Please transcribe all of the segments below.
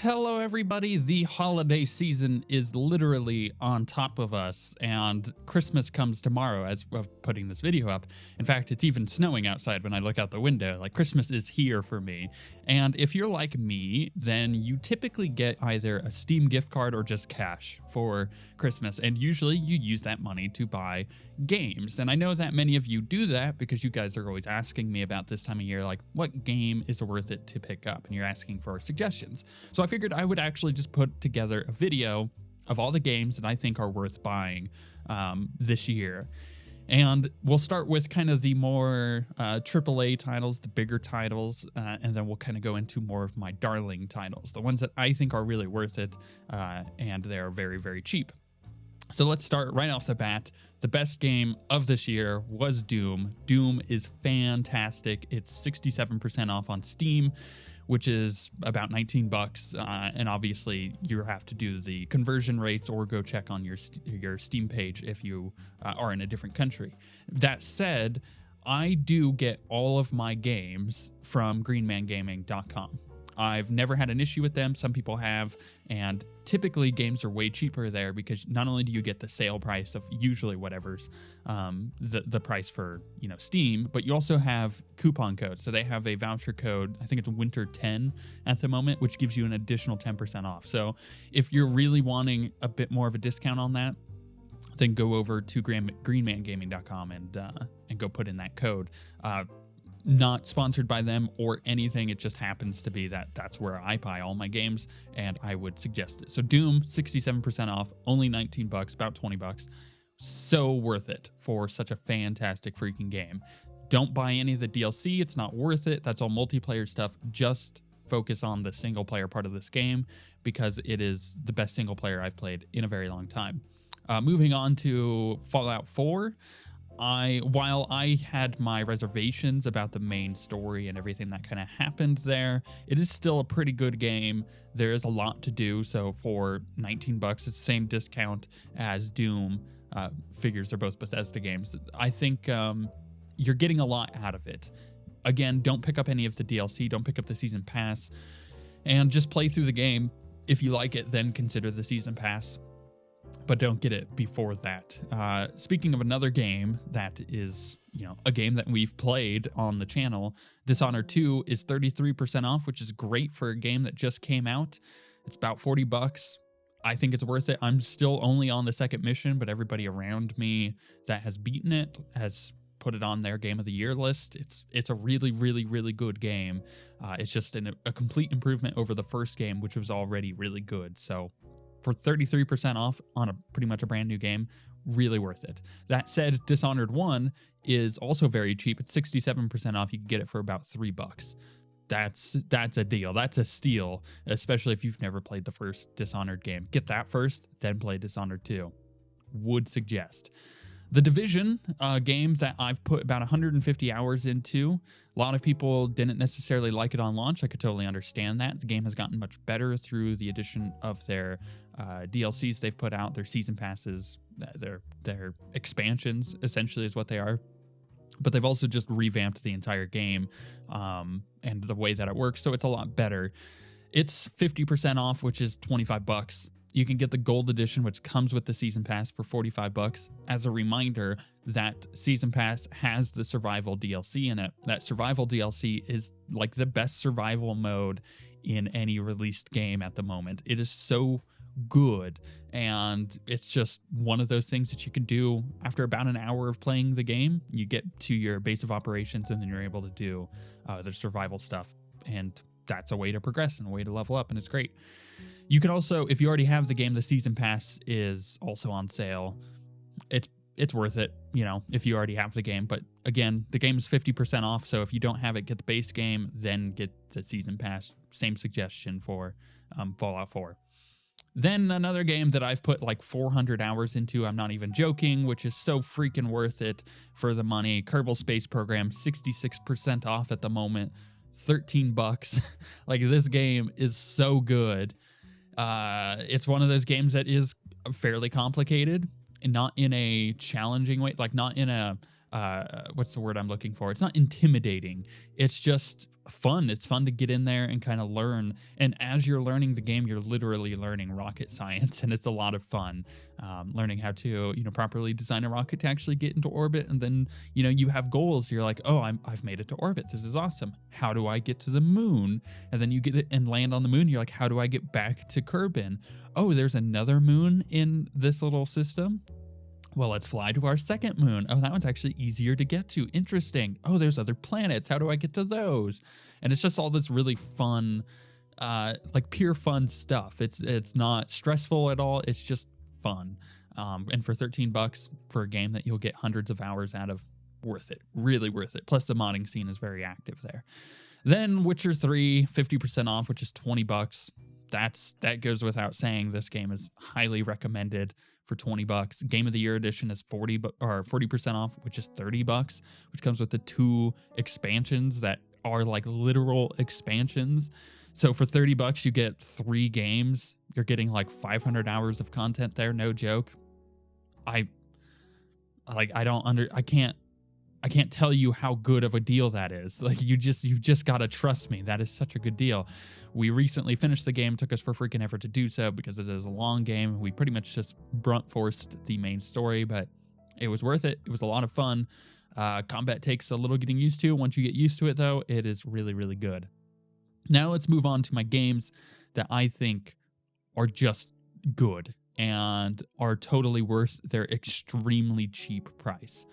Hello, everybody. The holiday season is literally on top of us, and Christmas comes tomorrow as of putting this video up. In fact, it's even snowing outside when I look out the window. Like, Christmas is here for me. And if you're like me, then you typically get either a Steam gift card or just cash for Christmas. And usually you use that money to buy games. And I know that many of you do that because you guys are always asking me about this time of year, like, what game is worth it to pick up? And you're asking for suggestions. So I figured I would actually just put together a video of all the games that I think are worth buying this year. And we'll start with kind of the more AAA titles, the bigger titles, and then we'll kind of go into more of my darling titles, the ones that I think are really worth it, and they're very, very cheap. So let's start right off the bat. The best game of this year was Doom. Doom is fantastic. It's 67% off on Steam, which is about 19 bucks. And obviously you have to do the conversion rates or go check on your Steam page if you are in a different country. That said, I do get all of my games from greenmangaming.com. I've never had an issue with them. Some people have, and typically games are way cheaper there because not only do you get the sale price of usually whatever's the price for Steam, but you also have coupon codes. So they have a voucher code, I think it's Winter 10 at the moment, which gives you an additional 10% off. So if you're really wanting a bit more of a discount on that, then go over to greenmangaming.com and go put in that code. Not sponsored by them or anything. It just happens to be that that's where I buy all my games, and I would suggest it. So Doom, 67% off, only 19 bucks, about 20 bucks. So worth it for such a fantastic freaking game. Don't buy any of the DLC. It's not worth it. That's all multiplayer stuff. Just focus on the single player part of this game because it is the best single player I've played in a very long time. Moving on to Fallout 4. While I had my reservations about the main story and everything that kind of happened there, it is still a pretty good game. There is a lot to do, so for 19 bucks, it's the same discount as Doom. Figures are both Bethesda games. I think you're getting a lot out of it. Again, don't pick up any of the DLC, don't pick up the Season Pass, and just play through the game. If you like it, then consider the Season Pass, but don't get it before that. Speaking of another game that is, a game that we've played on the channel, Dishonored 2 is 33% off, which is great for a game that just came out. It's about 40 bucks. I think it's worth it. I'm still only on the second mission, but everybody around me that has beaten it has put it on their Game of the Year list. It's a really, really, really good game. It's just a complete improvement over the first game, which was already really good. So for 33% off on a pretty much a brand new game, really worth it. That said, Dishonored 1 is also very cheap. It's 67% off. You can get it for about 3 bucks. That's a deal. That's a steal, especially if you've never played the first Dishonored game. Get that first, then play Dishonored 2. Would suggest. The Division game that I've put about 150 hours into. A lot of people didn't necessarily like it on launch. I could totally understand that. The game has gotten much better through the addition of their DLCs they've put out, their season passes, their expansions, essentially is what they are. But they've also just revamped the entire game and the way that it works, so it's a lot better. It's 50% off, which is 25 bucks. You can get the gold edition, which comes with the season pass for 45 bucks. As a reminder, that season pass has the survival DLC in it. That survival DLC is like the best survival mode in any released game at the moment. It is so good, and it's just one of those things that you can do after about an hour of playing the game. You get to your base of operations, and then you're able to do the survival stuff, and that's a way to progress and a way to level up, and it's great. You can also, if you already have the game, the season pass is also on sale. It's worth it, if you already have the game. But again, the game is 50% off, so if you don't have it, get the base game, then get the season pass. Same suggestion for Fallout 4. Then another game that I've put like 400 hours into, I'm not even joking, which is so freaking worth it for the money. Kerbal Space Program, 66% off at the moment, 13 bucks. Like, this game is so good. It's one of those games that is fairly complicated, and not in a challenging way, like not in a what's the word I'm looking for? It's not intimidating. It's just fun. It's fun to get in there and kind of learn. And as you're learning the game, you're literally learning rocket science, and it's a lot of fun. Learning how to, properly design a rocket to actually get into orbit. And then, you have goals. You're like, oh, I've made it to orbit. This is awesome. How do I get to the moon? And then you get it and land on the moon. You're like, how do I get back to Kerbin? Oh, there's another moon in this little system. Well, let's fly to our second moon. Oh, that one's actually easier to get to. Interesting. Oh, there's other planets. How do I get to those? And it's just all this really fun, like pure fun stuff. It's not stressful at all. It's just fun. And for $13 for a game that you'll get hundreds of hours out of, worth it. Really worth it. Plus the modding scene is very active there. Then Witcher 3, 50% off, which is $20. That goes without saying. This game is highly recommended for $20. Game of the Year edition is 40% off, which is $30, which comes with the 2 expansions that are like literal expansions. So for $30, you get 3 games. You're getting like 500 hours of content there. No joke. I can't tell you how good of a deal that is. Like you just gotta trust me. That is such a good deal. We recently finished the game. Took us for freaking ever to do so because it is a long game. We pretty much just brunt forced the main story, but it was worth it. It was a lot of fun. Combat takes a little getting used to. Once you get used to it, though, it is really, really good. Now let's move on to my games that I think are just good and are totally worth their extremely cheap price.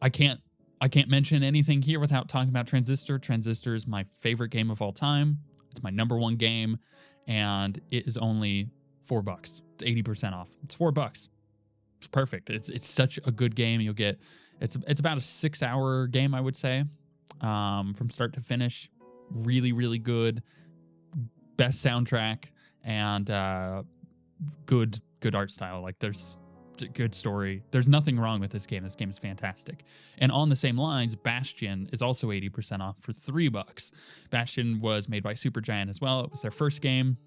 I can't mention anything here without talking about Transistor. Transistor is my favorite game of all time. It's my #1 game, and it is only $4. It's 80% off. It's $4. It's perfect. It's such a good game. You'll get it's about a 6-hour game, I would say, from start to finish. Really, really good. Best soundtrack and good art style. Like there's good story. There's nothing wrong with this game. This game is fantastic. And on the same lines, Bastion is also 80% off for $3. Bastion was made by Supergiant as well. It was their first game.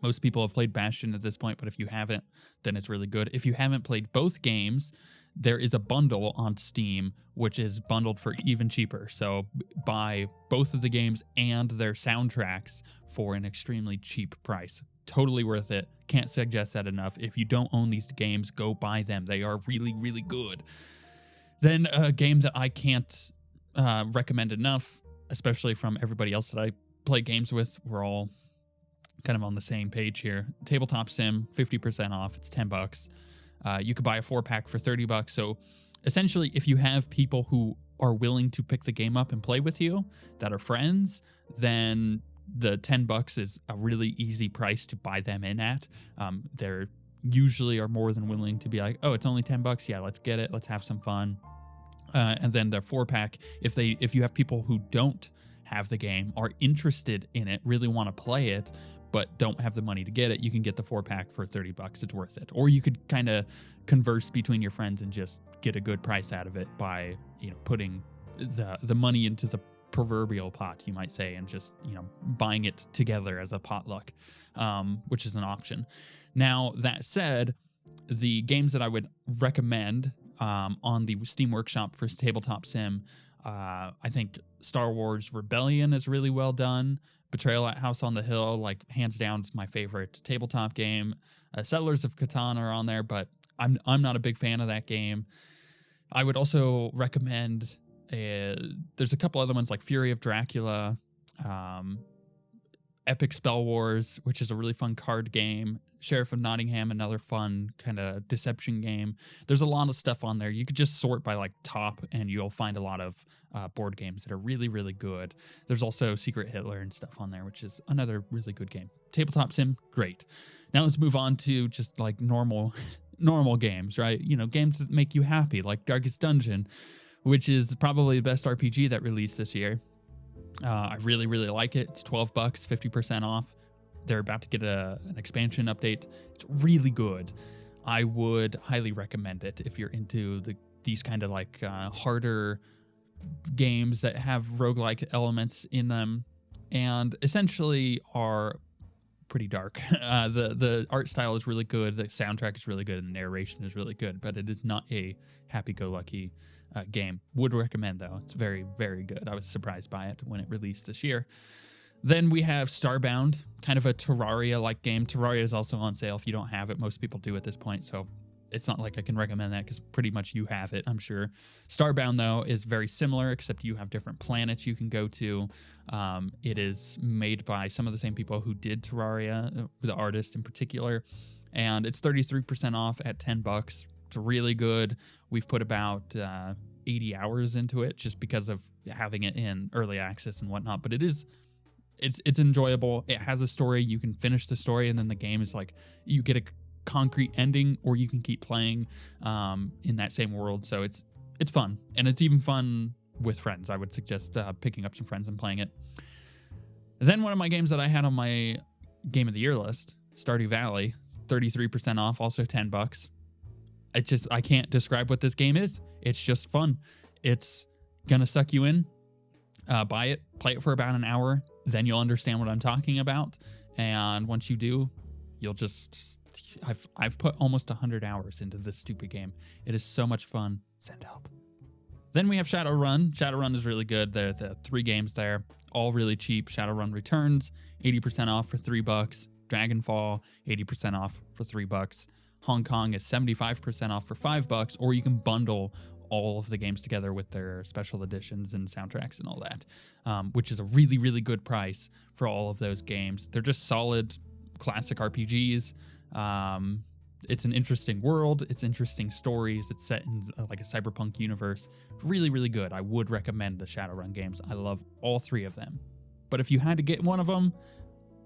Most people have played Bastion at this point, but if you haven't, then it's really good. If you haven't played both games, there is a bundle on Steam, which is bundled for even cheaper. So buy both of the games and their soundtracks for an extremely cheap price. Totally worth it. Can't suggest that enough. If you don't own these games, go buy them. They are really, really good. Then a game that I can't recommend enough, especially from everybody else that I play games with. We're all kind of on the same page here. Tabletop Sim, 50% off. It's $10. You could buy a 4-pack for $30. So essentially, if you have people who are willing to pick the game up and play with you that are friends, then the $10 is a really easy price to buy them in at. They're usually are more than willing to be like, oh, it's only $10. Yeah, let's get it. Let's have some fun. And then the 4-pack, if you have people who don't have the game, are interested in it, really want to play it, but don't have the money to get it, you can get the 4-pack for $30. It's worth it. Or you could kind of converse between your friends and just get a good price out of it by, putting the money into the proverbial pot, you might say, and just, buying it together as a potluck, which is an option. Now, that said, the games that I would recommend on the Steam Workshop for Tabletop Sim, I think Star Wars Rebellion is really well done. Betrayal at House on the Hill, like hands down, is my favorite tabletop game. Settlers of Catan are on there, but I'm not a big fan of that game. I would also recommend there's a couple other ones like Fury of Dracula, Epic Spell Wars, which is a really fun card game. Sheriff of Nottingham, another fun kind of deception game. There's a lot of stuff on there. You could just sort by like top and you'll find a lot of board games that are really, really good. There's also Secret Hitler and stuff on there, which is another really good game. Tabletop Sim, great. Now let's move on to just like normal games, right? Games that make you happy, like Darkest Dungeon, which is probably the best RPG that released this year. I really, really like it. It's $12, 50% off. They're about to get an expansion update. It's really good. I would highly recommend it if you're into these kind of like harder games that have roguelike elements in them and essentially are pretty dark. The art style is really good. The soundtrack is really good. And the narration is really good, but it is not a happy-go-lucky game. Would recommend, though. It's very, very good. I was surprised by it when it released this year. Then we have Starbound, kind of a Terraria-like game. Terraria is also on sale if you don't have it. Most people do at this point, so it's not like I can recommend that because pretty much you have it, I'm sure. Starbound, though, is very similar, except you have different planets you can go to. It is made by some of the same people who did Terraria, the artist in particular, and it's 33% off at $10. It's really good. We've put about 80 hours into it just because of having it in early access and whatnot, but it's enjoyable. It has a story. You can finish the story, and then the game is like you get a concrete ending, or you can keep playing in that same world. So it's fun, and it's even fun with friends. I would suggest picking up some friends and playing it. Then one of my games that I had on my Game of the Year list, Stardew Valley, 33% off, also $10. I can't describe what this game is. It's just fun. It's gonna suck you in. Buy it, play it for about an hour, then you'll understand what I'm talking about. And once you do, you'll just... I've put almost 100 hours into this stupid game. It is so much fun. Send help. Then we have Shadowrun. Shadowrun is really good. There's 3 games there, all really cheap. Shadowrun Returns, 80% off for $3. Dragonfall, 80% off for $3. Hong Kong is 75% off for $5, or you can bundle all of the games together with their special editions and soundtracks and all that, which is a really, really good price for all of those games. They're just solid classic RPGs. It's an interesting world. It's interesting stories. It's set in like a cyberpunk universe. Really, really good. I would recommend the Shadowrun games. I love all 3 of them. But if you had to get one of them,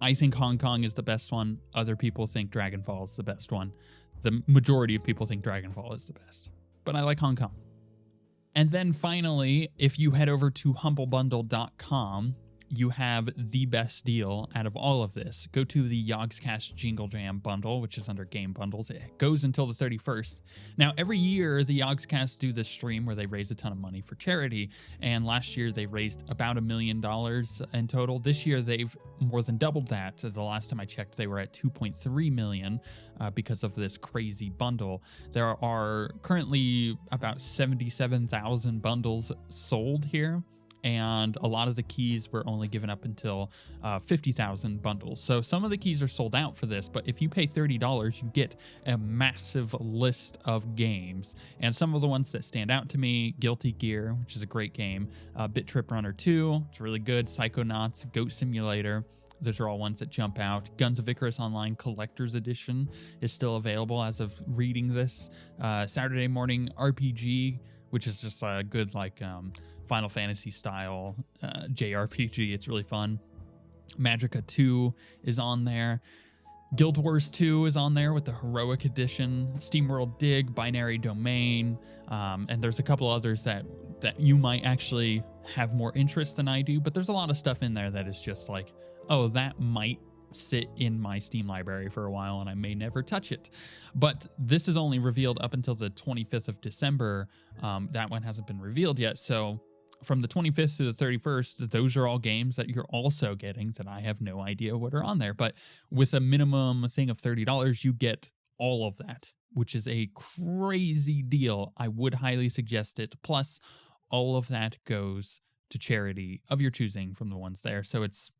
I think Hong Kong is the best one. Other people think Dragonfall is the best one. The majority of people think Dragonfall is the best. But I like Hong Kong. And then finally, if you head over to humblebundle.com, you have the best deal out of all of this. Go to the Yogscast Jingle Jam bundle, which is under game bundles. It goes until the 31st. Now, every year, the Yogscast do this stream where they raise a ton of money for charity. And last year, they raised about $1 million in total. This year, they've more than doubled that. The last time I checked, they were at 2.3 million because of this crazy bundle. There are currently about 77,000 bundles sold here. And a lot of the keys were only given up until 50,000 bundles. So some of the keys are sold out for this, but if you pay $30, you get a massive list of games. And some of the ones that stand out to me, Guilty Gear, which is a great game, Bit Trip Runner 2, it's really good, Psychonauts, Goat Simulator, those are all ones that jump out. Guns of Icarus Online Collector's Edition is still available as of reading this. Saturday Morning RPG, which is just a good like Final Fantasy style JRPG. It's really fun. Magica 2 is on there. Guild Wars 2 is on there with the Heroic Edition. SteamWorld Dig, Binary Domain, and there's a couple others that you might actually have more interest than I do, but there's a lot of stuff in there that is just like, oh, that might sit in my Steam library for a while and I may never touch it. But this is only revealed up until the 25th of December. That one hasn't been revealed yet. So from the 25th to the 31st, those are all games that you're also getting that I have no idea what are on there. But with a minimum thing of $30, you get all of that, which is a crazy deal. I would highly suggest it. Plus, all of that goes to charity of your choosing from the ones there. So it's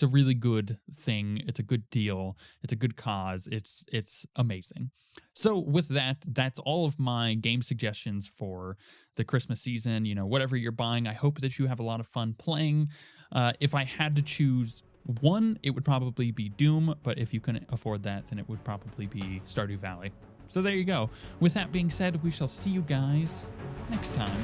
a really good thing. It's a good deal. It's a good cause. It's amazing. So with that, that's all of my game suggestions for the Christmas season. You know, whatever you're buying, I hope that you have a lot of fun playing. If I had to choose one, it would probably be Doom, but if you couldn't afford that, then it would probably be Stardew Valley. So there you go. With that being said, we shall see you guys next time.